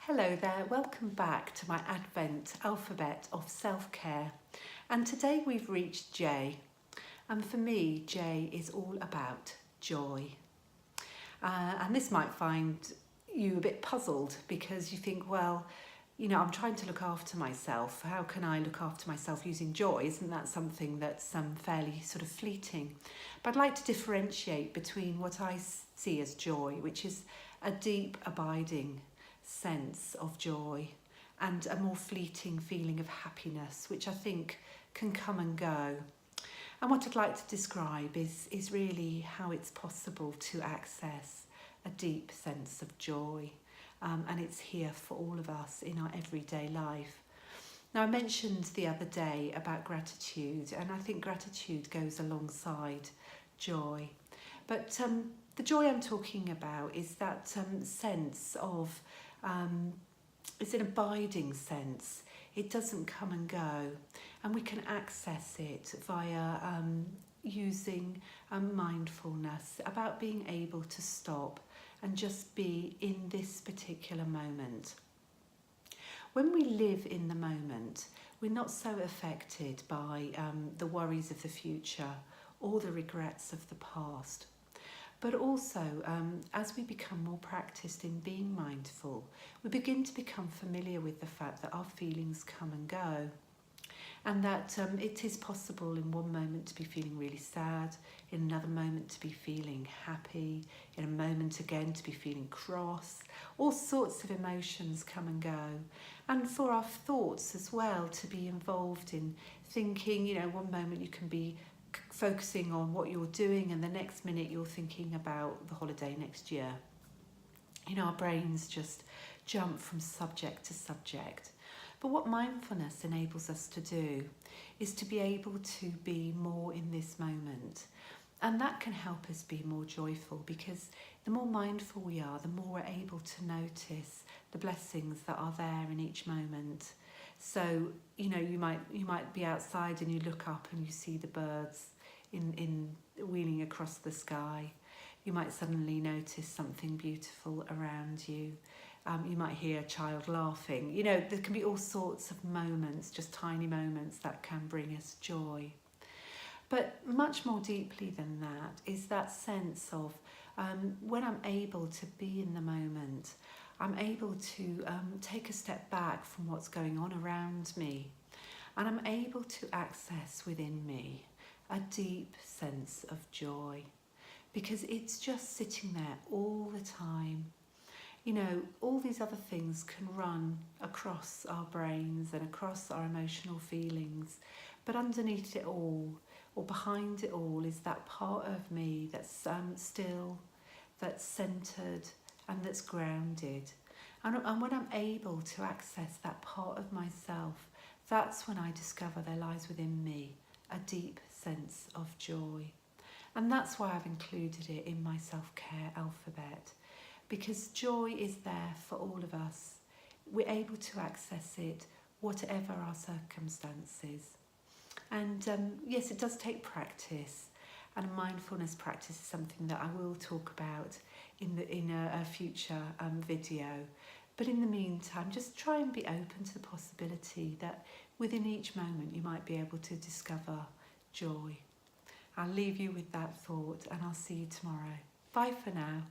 Hello there, welcome back to my Advent alphabet of self-care. And today we've reached J. And for me, J is all about joy. And this might find you a bit puzzled because you think, well, I'm trying to look after myself. How can I look after myself using joy? Isn't that something that's fairly sort of fleeting? But I'd like to differentiate between what I see as joy, which is a deep, abiding sense of joy, and a more fleeting feeling of happiness, which I think can come and go. And what I'd like to describe is really how it's possible to access a deep sense of joy. And it's here for all of us in our everyday life. Now, I mentioned the other day about gratitude, and I think gratitude goes alongside joy. But the joy I'm talking about is that sense of, it's an abiding sense. It doesn't come and go, and we can access it via using mindfulness, about being able to stop and just be in this particular moment. When we live in the moment, we're not so affected by the worries of the future or the regrets of the past. But also, as we become more practiced in being mindful, we begin to become familiar with the fact that our feelings come and go. And that it is possible in one moment to be feeling really sad, in another moment to be feeling happy, in a moment again to be feeling cross. All sorts of emotions come and go. And for our thoughts as well, to be involved in thinking, one moment you can be focusing on what you're doing and the next minute you're thinking about the holiday next year. Our brains just jump from subject to subject. But what mindfulness enables us to do is to be able to be more in this moment. And that can help us be more joyful, because the more mindful we are, the more we're able to notice the blessings that are there in each moment. So, you might be outside and you look up and you see the birds in wheeling across the sky. You might suddenly notice something beautiful around you. You might hear a child laughing. There can be all sorts of moments, just tiny moments, that can bring us joy. But much more deeply than that is that sense of when I'm able to be in the moment, I'm able to take a step back from what's going on around me, and I'm able to access within me a deep sense of joy, because it's just sitting there all the time. All these other things can run across our brains and across our emotional feelings, but underneath it all, or behind it all, is that part of me that's still, that's centered, and that's grounded. And when I'm able to access that part of myself, that's when I discover there lies within me a deep sense of joy. And that's why I've included it in my self-care alphabet, because joy is there for all of us. We're able to access it whatever our circumstances. And yes, it does take practice, and a mindfulness practice is something that I will talk about in a future video. But in the meantime, just try and be open to the possibility that within each moment you might be able to discover joy. I'll leave you with that thought, and I'll see you tomorrow. Bye for now.